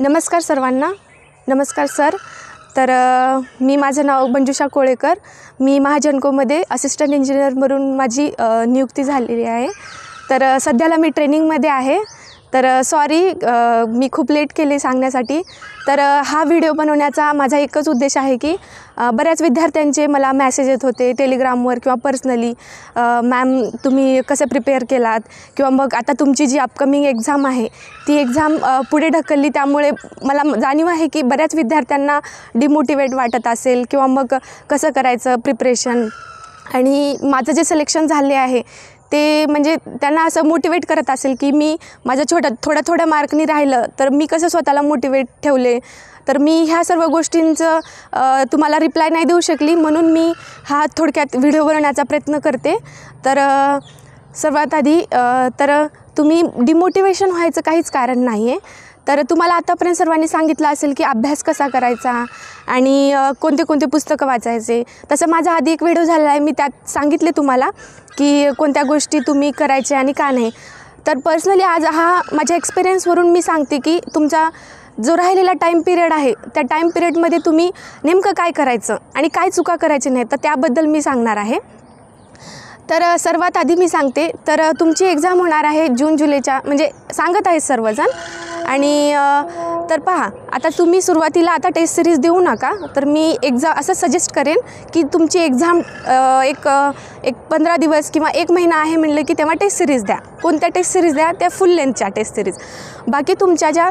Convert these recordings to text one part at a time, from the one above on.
नमस्कार सर्वांना. नमस्कार सर. तर मी माझं नाव मंजुषा कोळेकर. मी महाजनकोमध्ये असिस्टंट इंजिनियर म्हणून माझी नियुक्ती झालेली आहे. तर सध्याला मी ट्रेनिंगमध्ये आहे. तर सॉरी मी खूप लेट केले सांगण्यासाठी. तर हा व्हिडिओ बनवण्याचा माझा एकच उद्देश आहे की बऱ्याच विद्यार्थ्यांचे मला मेसेज येत होते टेलिग्रामवर किंवा पर्सनली, मॅम तुम्ही कसं प्रिपेअर केलात, किंवा मग आता तुमची जी अपकमिंग एक्झाम आहे ती एक्झाम पुढे ढकलली, त्यामुळे मला जाणीव आहे की बऱ्याच विद्यार्थ्यांना डिमोटिवेट वाटत असेल किंवा मग कसं करायचं प्रिपरेशन. आणि माझं जे सिलेक्शन झाले आहे ते म्हणजे त्यांना असं मोटिवेट करत असेल की मी माझं थोड्या मार्कनी राहिलं तर मी कसं स्वतःला मोटिवेट ठेवले. तर मी ह्या सर्व गोष्टींचं तुम्हाला रिप्लाय नाही देऊ शकली, म्हणून मी हा थोडक्यात व्हिडिओ बनवण्याचा प्रयत्न करते. तर सर्वात आधी तर तुम्ही डिमोटिवेशन व्हायचं काहीच कारण नाही आहे. तर तुम्हाला आतापर्यंत सर्वांनी सांगितलं असेल की अभ्यास कसा करायचा आणि कोणते पुस्तकं वाचायचे. तसं माझा आधी एक व्हिडिओ झालेला आहे, मी त्यात सांगितले तुम्हाला की कोणत्या गोष्टी तुम्ही करायच्या आणि का नाही. तर पर्सनली आज हा माझ्या एक्सपिरियन्सवरून मी सांगते की तुमचा जो राहिलेला टाईम पिरियड आहे त्या टाईम पिरियडमध्ये तुम्ही नेमकं काय करायचं आणि काय चुका करायचे नाही, तर त्याबद्दल मी सांगणार आहे. तर सर्वात आधी मी सांगते, तर तुमची एक्झाम होणार आहे जून-जुलैच्या, म्हणजे सांगत आहेत सर्वजण. आणि तर पहा, आता तुम्ही सुरुवातीला आता टेस्ट सिरीज देऊ नका. तर मी असं सजेस्ट करेन की तुमची एक्झाम एक 15 दिवस किंवा 1 महिना आहे म्हणलं की तेव्हा टेस्ट सिरीज द्या. कोणत्या टेस्ट सिरीज द्या? त्या फुल लेंथच्या टेस्ट सिरीज. बाकी तुमच्या ज्या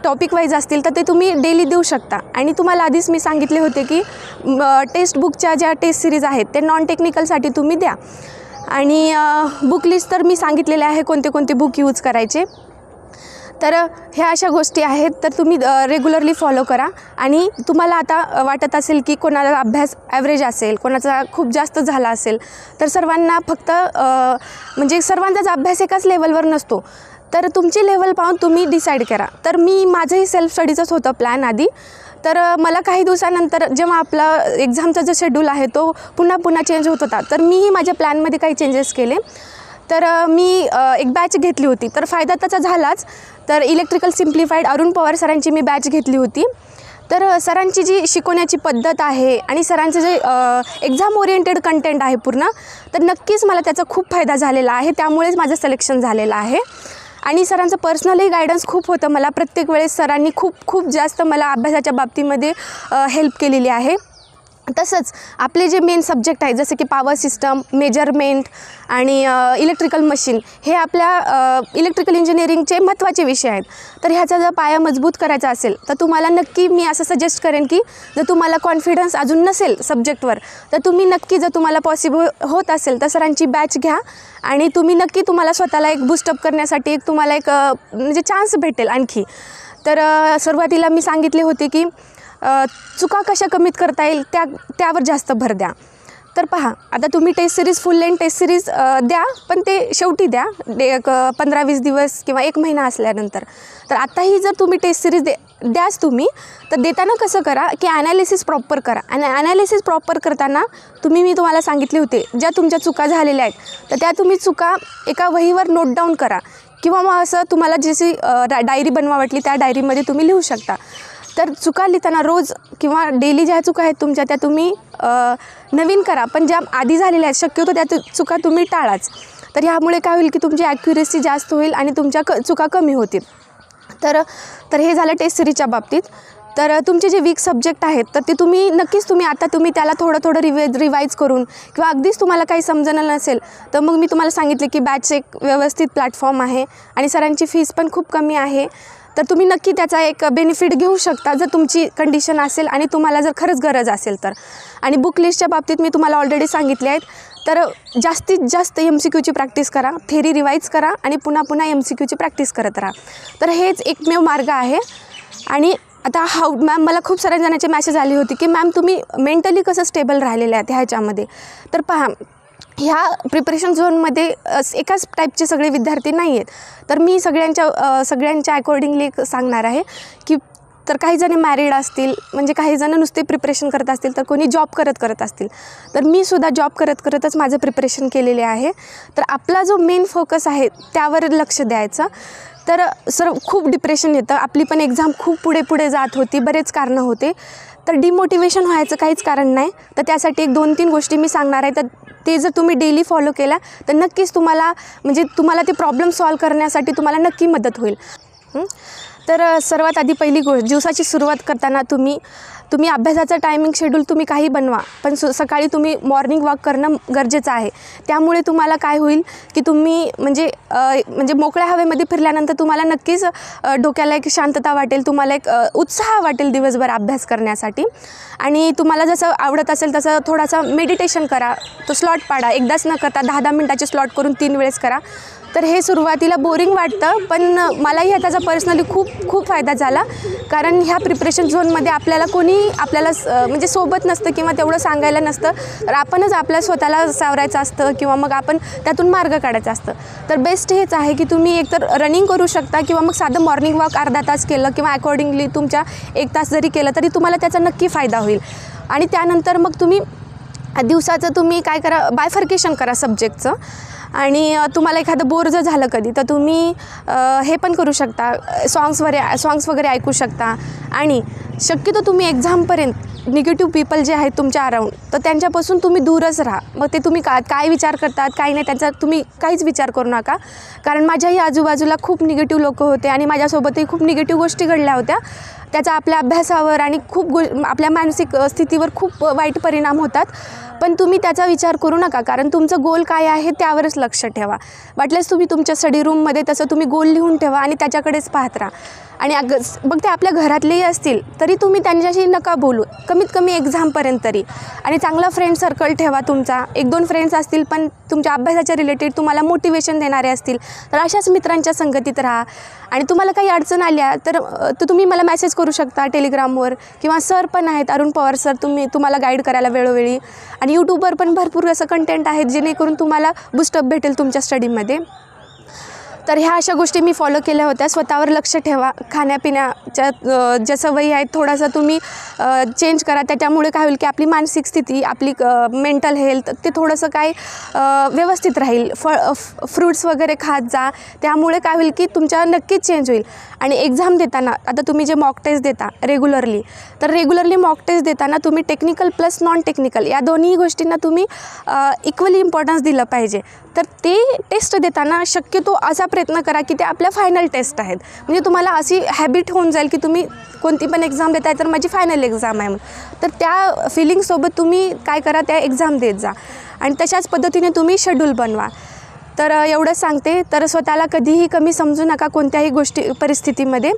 टॉपिक वाईज असतील तर ते तुम्ही डेली देऊ शकता. आणि तुम्हाला आधीच मी सांगितले होते की टेक्स्ट बुकच्या ज्या टेस्ट सिरीज आहेत ते नॉन टेक्निकलसाठी तुम्ही द्या. आणि बुक लिस्ट तर मी सांगितलेले आहे कोणते बुक यूज करायचे. तर ह्या अशा गोष्टी आहेत, तर तुम्ही रेग्युलरली फॉलो करा. आणि तुम्हाला आता वाटत असेल की कोणाला अभ्यास ॲव्हरेज असेल, कोणाचा खूप जास्त झाला असेल, तर सर्वांना फक्त म्हणजे सर्वांचाच अभ्यास एकाच लेवलवर नसतो. तर तुमची लेवल पाहून तुम्ही डिसाईड करा. तर माझंही सेल्फ स्टडीचंच होतं प्लॅन आधी. तर मला काही दिवसानंतर जेव्हा आपला एक्झामचा जो शेड्यूल आहे तो पुन्हा चेंज होत होता, तर मीही माझ्या प्लॅनमध्ये काही चेंजेस केले. तर मी एक बॅच घेतली होती. तर फायदा त्याचा झालाच. तर इलेक्ट्रिकल सिम्प्लिफाईड अरुण पवार सरांची मी बॅच घेतली होती. तर सरांची जी शिकवण्याची पद्धत आहे आणि सरांचं जे एक्झाम ओरिएंटेड कंटेंट आहे पूर्ण, तर नक्कीच मला त्याचा खूप फायदा झालेला आहे. त्यामुळेच माझं सिलेक्शन झालेलं आहे. आणि सरांचं पर्सनली गायडन्स खूप होतं मला. प्रत्येक वेळेस सरांनी खूप जास्त मला अभ्यासाच्या बाबतीमध्ये हेल्प केलेली आहे. तसंच आपले जे मेन सब्जेक्ट आहेत जसे की पॉवर सिस्टम, मेजरमेंट आणि इलेक्ट्रिकल मशीन, हे आपल्या इलेक्ट्रिकल इंजिनिअरिंगचे महत्त्वाचे विषय आहेत. तर ह्याचा जर पाया मजबूत करायचा असेल तर तुम्हाला नक्की मी असं सजेस्ट करेन की जर तुम्हाला कॉन्फिडन्स अजून नसेल सब्जेक्टवर, तर तुम्ही नक्की, जर तुम्हाला पॉसिबल होत असेल तर सरांची बॅच घ्या. आणि तुम्हाला स्वतःला एक बूस्टअप करण्यासाठी तुम्हाला एक म्हणजे चान्स भेटेल आणखी. तर सुरुवातीला मी सांगितले होते की चुका कशा कमीत करता येईल त्यावर जास्त भर द्या. तर पहा, आता तुम्ही test series full length test series द्या, पण ते शेवटी द्या, एक 15-20 दिवस किंवा 1 महिना असल्यानंतर. तर आत्ताही जर तुम्ही टेस्ट सिरीज द्याच तुम्ही, तर देताना कसं करा की ॲनालिसिस प्रॉपर करा. आणि ॲनालिसिस प्रॉपर करताना मी तुम्हाला सांगितले होते ज्या तुमच्या चुका झालेल्या आहेत तर त्या तुम्ही चुका एका वहीवर नोट डाऊन करा, किंवा मग असं तुम्हाला जशी डायरी बनवा वाटली त्या डायरीमध्ये तुम्ही लिहू शकता. तर चुका लिहिताना रोज किंवा डेली ज्या चुका आहेत तुमच्या त्या तुम्ही नवीन करा, पण ज्या आधी झालेल्या आहेत शक्यतो त्या चुका तुम्ही टाळाच. तर ह्यामुळे काय होईल की तुमची ॲक्युरेसी जास्त होईल आणि तुमच्या चुका कमी होतील. तर हे झालं टेस्ट सिरीजच्या बाबतीत. तर तुमचे जे वीक सब्जेक्ट आहेत तर ते तुम्ही त्याला थोडं रिवाईज करून, किंवा अगदीच तुम्हाला काही समजणं नसेल तर मग मी तुम्हाला सांगितले की बॅच एक व्यवस्थित प्लॅटफॉर्म आहे आणि सरांची फीस पण खूप कमी आहे. तर तुम्ही नक्की त्याचा एक बेनिफिट घेऊ शकता जर तुमची कंडिशन असेल आणि तुम्हाला जर खरंच गरज असेल तर. आणि बुक लिस्टच्या बाबतीत मी तुम्हाला ऑलरेडी सांगितले आहेत. तर जास्तीत जास्त MCQची प्रॅक्टिस करा, थेरी रिवाईज करा आणि पुन्हा MCQची प्रॅक्टिस करत राहा. तर हेच एकमेव मार्ग आहे. आणि आता मॅम, मला खूप साऱ्या जणांचे मॅसेज आले होते की मॅम तुम्ही मेंटली कसं स्टेबल राहिलेले आहेत ह्याच्यामध्ये. तर पहा, ह्या प्रिपरेशन झोनमध्ये एकाच टाईपचे सगळे विद्यार्थी नाही आहेत. तर मी सगळ्यांच्या अकॉर्डिंगली सांगणार आहे की तर काही जण मॅरिड असतील, म्हणजे काही जण नुसते प्रिपरेशन करत असतील, तर कोणी जॉब करत असतील. तर मी सुद्धा जॉब करतच माझं प्रिपरेशन केलेले आहे. तर आपला जो मेन फोकस आहे त्यावर लक्ष द्यायचं. तर सर खूप डिप्रेशन येतं, आपली पण एक्झाम खूप पुढे जात होती, बरेच कारणं होते. तर डिमोटिवेशन व्हायचं काहीच कारण नाही. तर त्यासाठी 1-2-3 गोष्टी मी सांगणार आहे. तर ते जर तुम्ही डेली फॉलो केल्या तर नक्कीच तुम्हाला ते प्रॉब्लेम सॉल्व करण्यासाठी तुम्हाला नक्की मदत होईल. तर सर्वात आधी पहिली गोष्ट, दिवसाची सुरुवात करताना तुम्ही अभ्यासाचं टायमिंग शेड्यूल तुम्ही काही बनवा, पण सकाळी तुम्ही मॉर्निंग वॉक करणं गरजेचं आहे. त्यामुळे तुम्हाला काय होईल की तुम्ही म्हणजे मोकळ्या हवेमध्ये फिरल्यानंतर तुम्हाला नक्कीच डोक्याला एक शांतता वाटेल, तुम्हाला एक उत्साह वाटेल दिवसभर अभ्यास करण्यासाठी. आणि तुम्हाला जसं आवडत असेल तसं थोडासा मेडिटेशन करा, तो स्लॉट पाडा, एकदाच न करता 10-10 मिनटाचे स्लॉट करून 3 वेळेस करा. तर हे सुरुवातीला बोरिंग वाटतं, पण मलाही त्याचा पर्सनली खूप फायदा झाला. कारण ह्या प्रिपरेशन झोनमध्ये आपल्याला म्हणजे सोबत नसतं किंवा तेवढं सांगायला नसतं. तर आपणच आपल्या स्वतःला सावरायचं असतं किंवा मग आपण त्यातून मार्ग काढायचा असतं. तर बेस्ट हेच आहे की तुम्ही एकतर रनिंग करू शकता किंवा मग साधं मॉर्निंग वॉक अर्धा तास केलं किंवा अकॉर्डिंगली तुमच्या 1 तास जरी केलं तरी तुम्हाला त्याचा नक्की फायदा होईल. आणि त्यानंतर मग तुम्ही दिवसाचं तुम्ही काय करा, बायफर्केशन करा सब्जेक्टचं. आणि तुम्हाला एखादं बोर जर झालं कधी तर तुम्ही हे पण करू शकता, सॉंग्स वगैरे ऐकू शकता. आणि शक्यतो तुम्ही एक्झामपर्यंत निगेटिव्ह पीपल जे आहेत तुमच्या अराउंड, तर त्यांच्यापासून तुम्ही दूरच राहा. मग ते तुम्ही काय विचार करतात काय नाही त्याचा तुम्ही काहीच विचार करू नका. कारण माझ्याही आजूबाजूला खूप निगेटिव्ह लोक होते आणि माझ्यासोबतही खूप निगेटिव्ह गोष्टी घडल्या होत्या. त्याचा आपल्या अभ्यासावर आणि आपल्या मानसिक स्थितीवर खूप वाईट परिणाम होतात. पण तुम्ही त्याचा विचार करू नका, कारण तुमचं गोल काय आहे त्यावरच लक्ष ठेवा. वाटल्यास तुम्ही तुमच्या स्टडी रूममध्ये तसं तुम्ही गोल लिहून ठेवा आणि त्याच्याकडेच पाहत राहा. आणि मग ते आपल्या घरातलेही असतील तरी तुम्ही त्यांच्याशी नका बोलू, कमीत कमी एक्झामपर्यंत तरी. आणि चांगला फ्रेंड सर्कल ठेवा तुमचा. 1-2 फ्रेंड्स असतील पण तुमच्या अभ्यासाच्या रिलेटेड तुम्हाला मोटिवेशन देणारे असतील, तर अशाच मित्रांच्या संगतीत राहा. आणि तुम्हाला काही अडचण आल्या तर तुम्ही मला मेसेज करू शकता टेलिग्रामवर, किंवा सर पण आहेत अरुण पवार सर, तुम्हाला गाईड करायला वेळोवेळी. आणि यूट्यूबवर पण भरपूर असं कंटेंट आहे जेणेकरून तुम्हाला बूस्टअप भेटेल तुमच्या स्टडीमध्ये. तर ह्या अशा गोष्टी मी फॉलो केल्या होत्या. स्वतःवर लक्ष ठेवा, खाण्यापिण्याच्या ज्या सवयी आहेत थोडासा तुम्ही चेंज करा. त्याच्यामुळे काय होईल की आपली मानसिक स्थिती, आपली मेंटल हेल्थ ते थोडंसं काय व्यवस्थित राहील. फ्रूट्स वगैरे खात जा, त्यामुळे काय होईल की तुमच्या नक्कीच चेंज होईल. आणि एक्झाम देताना आता तुम्ही जे मॉक टेस्ट देता रेग्युलरली, तर रेग्युलरली मॉक टेस्ट देताना तुम्ही टेक्निकल प्लस नॉन टेक्निकल या दोन्ही गोष्टींना तुम्ही इक्वली इम्पॉर्टन्स दिलं पाहिजे. तर ते टेस्ट देताना शक्यतो असा प्रयत्न करा की ते आपल्या फायनल टेस्ट आहेत. म्हणजे तुम्हाला अशी हॅबिट होऊन जाईल की तुम्ही कोणती पण एक्झाम देताय तर माझी फायनल एक्झाम आहे. तर त्या फिलिंगसोबत तुम्ही काय करा, त्या एक्झाम देत जा आणि तशाच पद्धतीने तुम्ही शेड्यूल बनवा. तर एवढंच सांगते. तर स्वतःला कधीही कमी समजू नका कोणत्याही परिस्थितीमध्ये.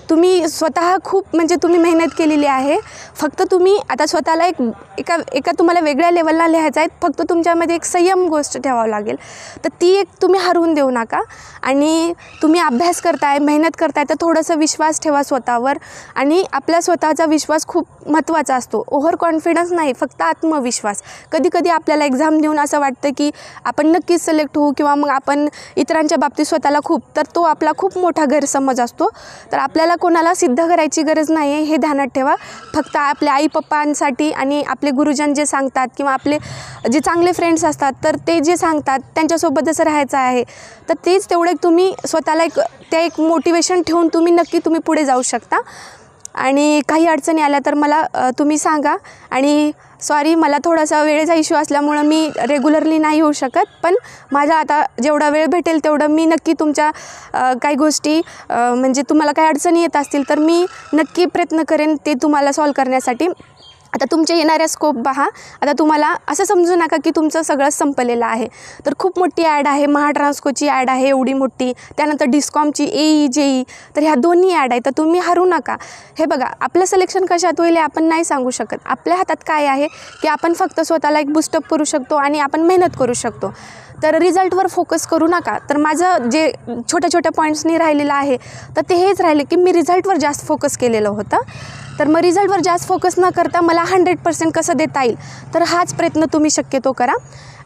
तुम्ही स्वतः खूप तुम्ही मेहनत केलेली आहे. फक्त तुम्ही आता स्वतःला एका तुम्हाला वेगळ्या लेवलला लिहायचं आहे. फक्त तुमच्यामध्ये एक संयम गोष्ट ठेवावं लागेल. तर ती एक तुम्ही हरवून देऊ नका. आणि तुम्ही अभ्यास करताय, मेहनत करताय, तर थोडंसं विश्वास ठेवा स्वतःवर. आणि आपला स्वतःचा विश्वास खूप महत्त्वाचा असतो. ओव्हर कॉन्फिडन्स नाही, फक्त आत्मविश्वास. कधी आपल्याला एक्झाम देऊन असं वाटतं की आपण नक्कीच सिलेक्ट होऊ किंवा मग आपण इतरांच्या बाबतीत स्वतःला तर तो आपला खूप मोठा गैरसमज असतो. तर आपल्याला कोणाला सिद्ध करायची गरज नाही आहे, हे ध्यानात ठेवा. फक्त आपल्या आई पप्पांसाठी आणि आपले गुरुजन जे सांगतात किंवा आपले जे चांगले फ्रेंड्स असतात तर ते जे सांगतात त्यांच्यासोबत जसं राहायचं आहे, तर तेच तेवढं तुम्ही स्वतःला एक मोटिवेशन ठेवून तुम्ही पुढे जाऊ शकता. आणि काही अडचणी आल्या तर मला तुम्ही सांगा. आणि सॉरी, मला थोडासा वेळेचा इश्यू असल्यामुळं मी रेग्युलरली नाही येऊ शकत, पण माझा आता जेवढा वेळ भेटेल तेवढं मी नक्की तुमच्या काही गोष्टी तुम्हाला काही अडचणी येत असतील तर मी नक्की प्रयत्न करेन ते तुम्हाला सॉल्व करण्यासाठी. आता तुमच्या येणाऱ्या स्कोप पहा. आता तुम्हाला असं समजू नका की तुमचं सगळं संपलेलं आहे. तर खूप मोठी ॲड आहे, महाट्रान्सकोची ॲड आहे एवढी मोठी, त्यानंतर डिस्कॉमची, AE JEE, तर ह्या दोन्ही ॲड आहे. तर तुम्ही हरू नका. हे बघा, आपलं सिलेक्शन कशात होईल हे आपण नाही सांगू शकत. आपल्या हातात काय आहे की आपण फक्त स्वतःला एक बूस्टअप करू शकतो आणि आपण मेहनत करू शकतो. तर रिझल्टवर फोकस करू नका. तर माझं जे छोट्या पॉईंट्सनी राहिलेलं आहे तर ते हेच राहिले की मी रिझल्टवर जास्त फोकस केलेलं होतं. तर मग रिझल्टवर जास्त फोकस न करता मला 100% कसं देता येईल, तर हाच प्रयत्न तुम्ही शक्यतो करा.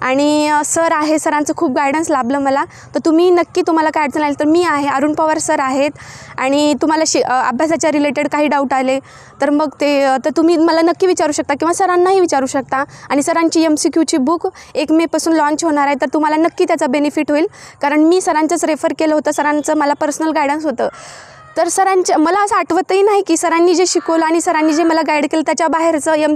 आणि सर आहे, सरांचं खूप गायडन्स लाभलं मला. तर तुम्ही नक्की, तुम्हाला काय अडचण आली तर मी आहे, अरुण पवार सर आहेत. आणि तुम्हाला अभ्यासाच्या रिलेटेड काही डाऊट आले तर मग तर तुम्ही मला नक्की विचारू शकता किंवा सरांनाही विचारू शकता. आणि सरांची MCQची बुक 1 मेपासून लॉन्च होणार आहे, तर तुम्हाला नक्की त्याचा बेनिफिट होईल. कारण मी सरांचंच रेफर केलं होतं, सरांचं मला पर्सनल गायडन्स होतं. तर सरांच्या मला असं आठवतही नाही की सरांनी जे शिकवलं आणि सरांनी जे मला गाईड केलं त्याच्या बाहेरचं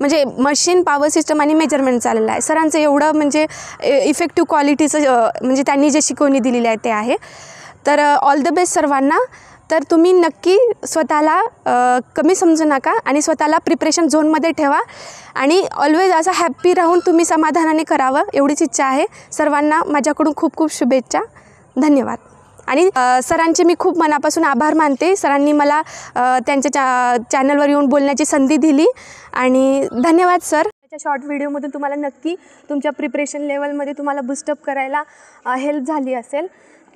म्हणजे मशीन, पॉवर सिस्टम आणि मेजरमेंट चाललेलं आहे. सरांचं एवढं म्हणजे इफेक्टिव्ह क्वालिटीचं म्हणजे त्यांनी जे शिकवणी दिलेली आहे ते आहे. तर ऑल द बेस्ट सर्वांना. तर तुम्ही नक्की स्वतःला कमी समजू नका आणि स्वतःला प्रिपरेशन झोनमध्ये ठेवा आणि ऑलवेज असं हॅप्पी राहून तुम्ही समाधानाने करावं, एवढीच इच्छा आहे. सर्वांना माझ्याकडून खूप खूप शुभेच्छा. धन्यवाद. आणि सरांचे मी खूप मनापासून आभार मानते. सरांनी मला त्यांच्या चॅनलवर येऊन बोलण्याची संधी दिली आणि धन्यवाद सर. त्याच्या शॉर्ट व्हिडिओमधून तुम्हाला नक्की तुमच्या प्रिपरेशन लेवलमध्ये तुम्हाला बूस्टअप करायला हेल्प झाली असेल.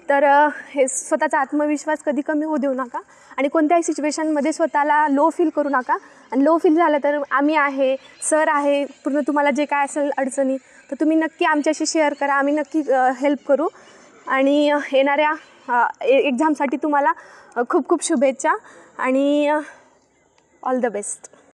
तर हे स्वतःचा आत्मविश्वास कधी कमी होऊ देऊ नका आणि कोणत्याही सिच्युएशनमध्ये स्वतःला लो फील करू नका. आणि लो फील झालं तर आम्ही आहे, सर आहे, पूर्ण तुम्हाला जे काय असेल अडचणी तर तुम्ही नक्की आमच्याशी शेअर करा, आम्ही नक्की हेल्प करू. आणि येणाऱ्या एक्झामसाठी तुम्हाला खूप खूप शुभेच्छा आणि ऑल द बेस्ट.